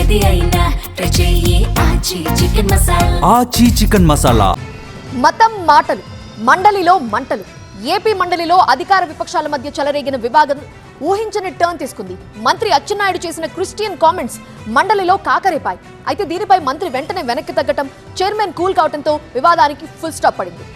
ఏది అయినా ట్రై చెయ్యి ఆచి చికెన్ మసాలా. ఆచి చికెన్ మసాలా. మతం మాటలు, మండలిలో మంటలు. ఏపీ మండలిలో అధికార విపక్షాల మధ్య చెలరేగిన వివాదం ఊహించని టర్న్ తీసుకుంది. మంత్రి అచ్చెన్నాయుడు చేసిన క్రిస్టియన్ కామెంట్స్ మండలిలో కాకరేపాయి. అయితే దీనిపై మంత్రి వెంటనే వెనక్కి తగ్గటం, చైర్మన్ కూల్ కావడంతో వివాదానికి ఫుల్ స్టాప్ పడింది.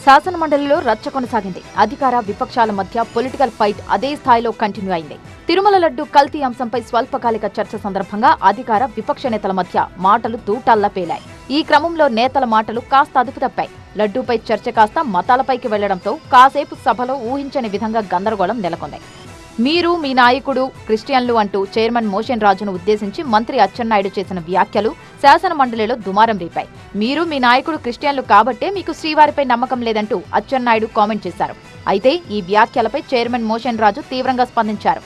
శాసన మండలిలో రచ్చ కొనసాగింది. అధికార విపక్షాల మధ్య పొలిటికల్ ఫైట్ అదే స్థాయిలో కంటిన్యూ అయింది. తిరుమల లడ్డు కల్తీ అంశంపై స్వల్పకాలిక చర్చ సందర్భంగా అధికార విపక్ష నేతల మధ్య మాటలు తూటాల్లా పేలాయి. ఈ క్రమంలో నేతల మాటలు కాస్త అదుపు తప్పాయి. లడ్డూపై చర్చ కాస్త మతాలపైకి వెళ్లడంతో కాసేపు సభలో ఊహించని విధంగా గందరగోళం నెలకొంది. మీరు మీ నాయకుడు క్రిస్టియన్లు అంటూ చైర్మన్ మోషన్ రాజును ఉద్దేశించి మంత్రి అచ్చెన్నాయుడు చేసిన వ్యాఖ్యలు శాసన మండలిలో దుమారం రేపాయి. మీరు మీ నాయకుడు క్రిస్టియన్లు కాబట్టే మీకు శ్రీవారిపై నమ్మకం లేదంటూ అచ్చెన్నాయుడు కామెంట్ చేశారు. అయితే ఈ వ్యాఖ్యలపై చైర్మన్ మోషన్ రాజు తీవ్రంగా స్పందించారు.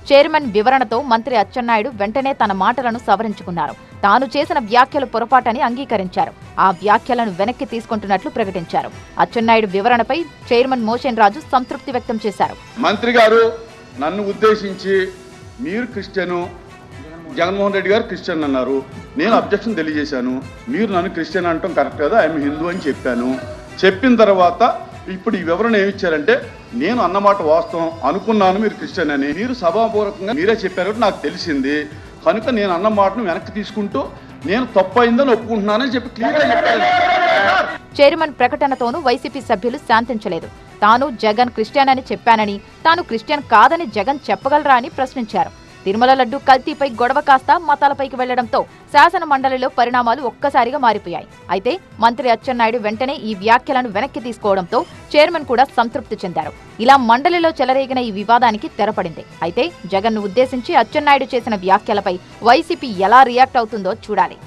చైర్మన్ వివరణతో మంత్రి అచ్చెన్నాయుడు వెంటనే తన మాటలను సవరించుకున్నారు. తాను చేసిన వ్యాఖ్యలు పొరపాటని అంగీకరించారు. ఆ వ్యాఖ్యలను వెనక్కి తీసుకుంటున్నట్లు ప్రకటించారు. అచ్చెన్నాయుడు వివరణపై చైర్మన్ మోషన్ రాజు సంతృప్తి వ్యక్తం చేశారు. మంత్రి గారు నన్ను ఉద్దేశించి మీరు క్రిస్టియను, జగన్మోహన్ రెడ్డి గారు క్రిస్టియన్ అన్నారు. నేను అబ్జెక్షన్ తెలియజేశాను. మీరు నన్ను క్రిస్టియన్ అంటాం కరెక్ట్ కదా, ఐఎమ్ హిందూ అని చెప్పాను. చెప్పిన తర్వాత ఇప్పుడు ఈ వివరణ ఏమిచ్చారంటే నేను అన్నమాట వాస్తవం అనుకున్నాను మీరు క్రిస్టియన్ అని. మీరు సభాపూర్వకంగా మీరే చెప్పారు నాకు తెలిసింది కనుక నేను అన్న మాటను వెనక్కి తీసుకుంటూ నేను తప్పైందని ఒప్పుకుంటున్నానని చెప్పి క్లియర్గా చెప్పారు. చైర్మన్ ప్రకటనతోనూ వైసీపీ సభ్యులు శాంతించలేదు. తాను జగన్ క్రిస్టియన్ అని చెప్పానని, తాను క్రిస్టియన్ కాదని జగన్ చెప్పగలరా అని ప్రశ్నించారు. తిరుమల లడ్డు కల్తీపై గొడవ కాస్త మతాలపైకి వెళ్లడంతో శాసన మండలిలో పరిణామాలు ఒక్కసారిగా మారిపోయాయి. అయితే మంత్రి అచ్చెన్నాయుడు వెంటనే ఈ వ్యాఖ్యలను వెనక్కి తీసుకోవడంతో చైర్మన్ కూడా సంతృప్తి చెందారు. ఇలా మండలిలో చెలరేగిన ఈ వివాదానికి తెరపడింది. అయితే జగన్ను ఉద్దేశించి అచ్చెన్నాయుడు చేసిన వ్యాఖ్యలపై వైసీపీ ఎలా రియాక్ట్ అవుతుందో చూడాలి.